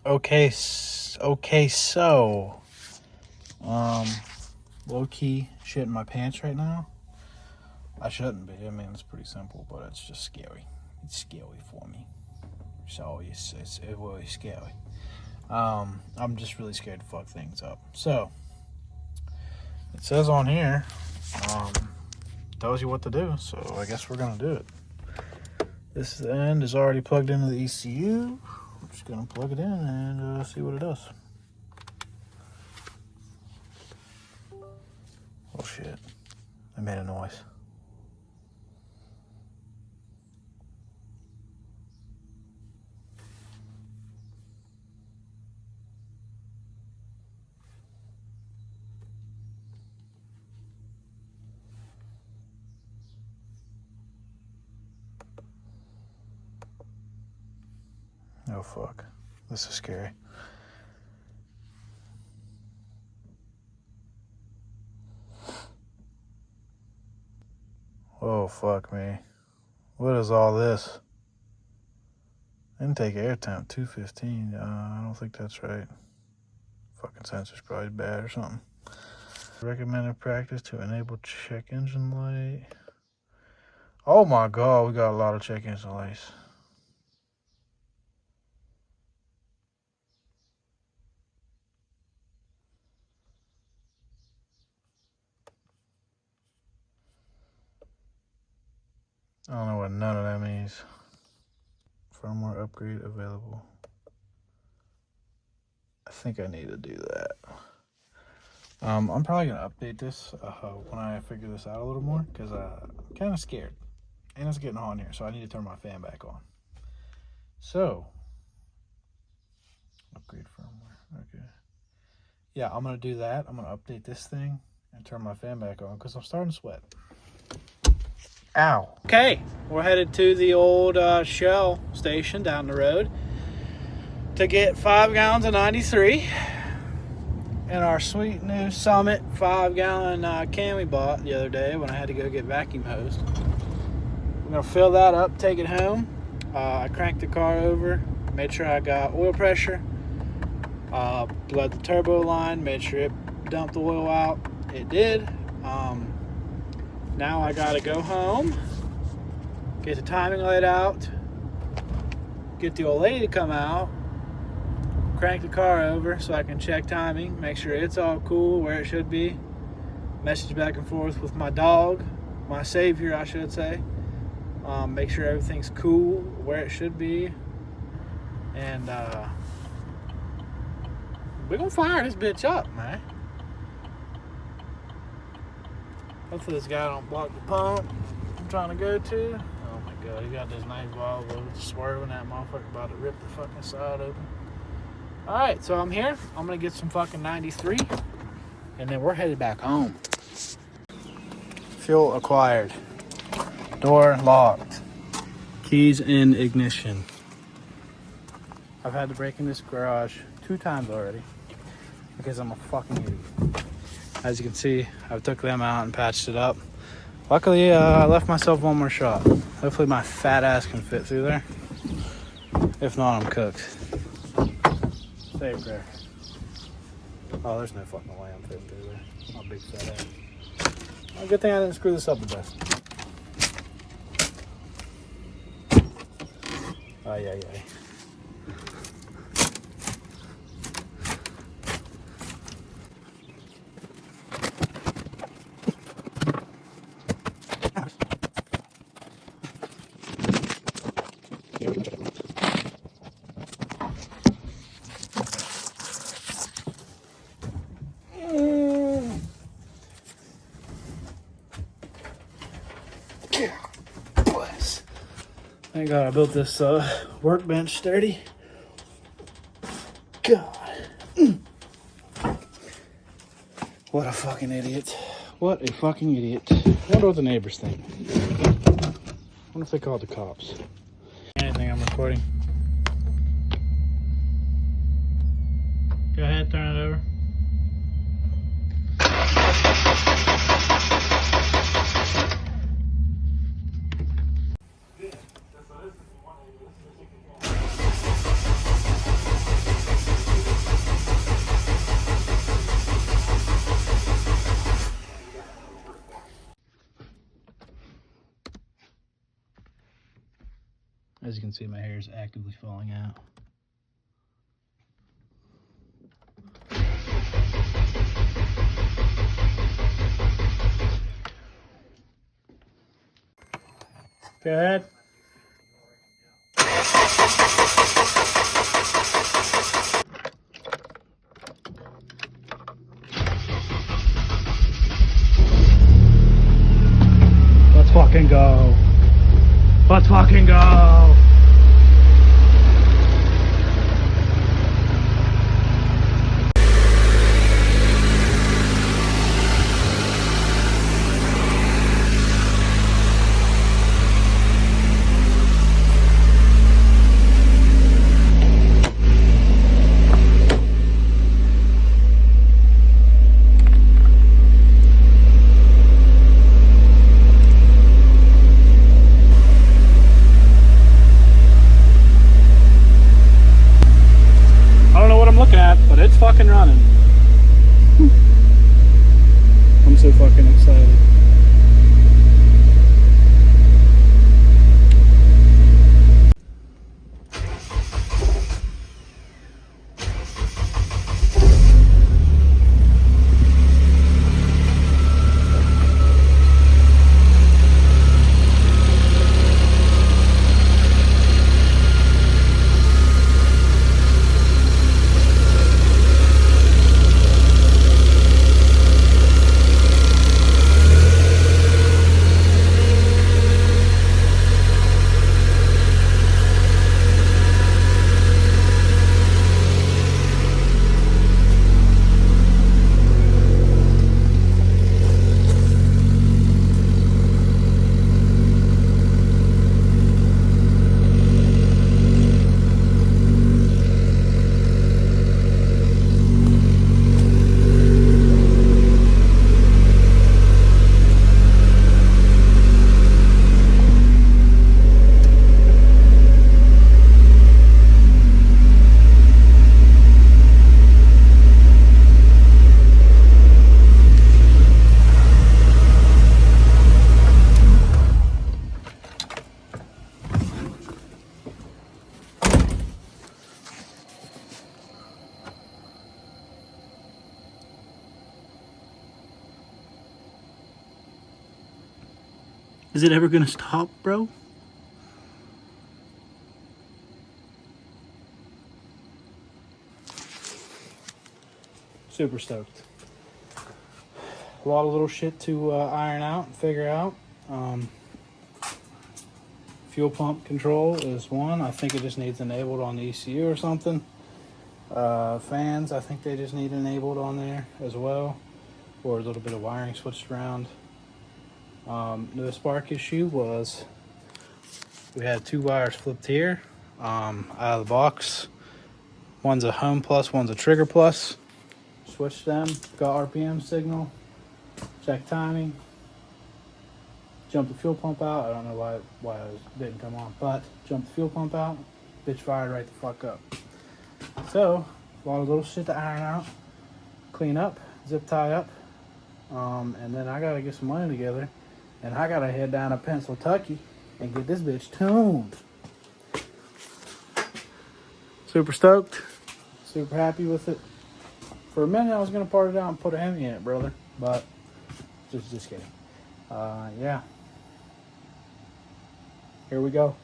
Okay, so low-key shit in my pants right now. I shouldn't be. I mean, it's pretty simple, but it's just scary. It's scary for me. So it's really scary. I'm just really scared to fuck things up. So it says on here, tells you what to do. So I guess we're gonna do it. This end is already plugged into the ECU. I'm just gonna plug it in and see what it does. Oh shit! I made a noise. Oh fuck! This is scary. Oh fuck me! What is all this? Intake air temp 215. I don't think that's right. Fucking sensor's probably bad or something. Recommended practice to enable check engine light. Oh my god, we got a lot of check engine lights. I don't know what none of that means. Firmware upgrade available. I think I need to do that. I'm probably gonna update this when I figure this out a little more, because I'm kind of scared, and it's getting hot in here, so I need to turn my fan back on. So, upgrade firmware. Okay. Yeah, I'm gonna do that. I'm gonna update this thing and turn my fan back on because I'm starting to sweat. Ow. Okay, we're headed to the old Shell station down the road to get 5 gallons of 93 and our sweet new Summit 5-gallon can we bought the other day when I had to go get vacuum hosed. We're gonna fill that up, take it home. I cranked the car over, made sure I got oil pressure, bled the turbo line, made sure it dumped the oil out. It did. Now I gotta go home, get the timing laid out, get the old lady to come out, crank the car over so I can check timing, make sure it's all cool where it should be, message back and forth with my dog, my savior I should say, make sure everything's cool where it should be, and we're gonna fire this bitch up, man. Hopefully this guy don't block the pump I'm trying to go to. Oh my god, he got this nice Volvo swerving, that motherfucker about to rip the fucking side open. Alright, so I'm here. I'm gonna get some fucking 93 and then we're headed back home. Fuel acquired. Door locked. Keys in ignition. I've had to break in this garage 2 times already because I'm a fucking idiot. As you can see, I took them out and patched it up. Luckily, I left myself one more shot. Hopefully my fat ass can fit through there. If not, I'm cooked. Say a prayer. Oh, there's no fucking way I'm fitting through there. I'm a big fat ass. Well, good thing I didn't screw this up the best. Ay, ay, ay. Bless. Thank God I built this workbench sturdy. God. What a fucking idiot. What a fucking idiot. I wonder what the neighbors think. I wonder if they called the cops. Anything I'm recording. Go ahead, turn it over. see my hair is actively falling out. Go ahead. Let's fucking go. Let's fucking go. But it's fucking running. I'm so fucking excited. Is it ever gonna stop, bro? Super stoked. A lot of little shit to iron out and figure out. Fuel pump control is one. I think it just needs enabled on the ECU or something. Fans, I think they just need enabled on there as well, or a little bit of wiring switched around. The spark issue was we had two wires flipped here out of the box. One's a home plus, one's a trigger plus. Switched them, got RPM signal, check timing, jumped the fuel pump out. I don't know why it didn't come on, but jumped the fuel pump out, bitch fired right the fuck up. So, a lot of little shit to iron out, clean up, zip tie up, and then I gotta get some money together. And I gotta head down to Pennsylvania and get this bitch tuned. Super stoked. Super happy with it. For a minute I was gonna part it out and put a Hemi in it, brother. But just kidding. Yeah. Here we go.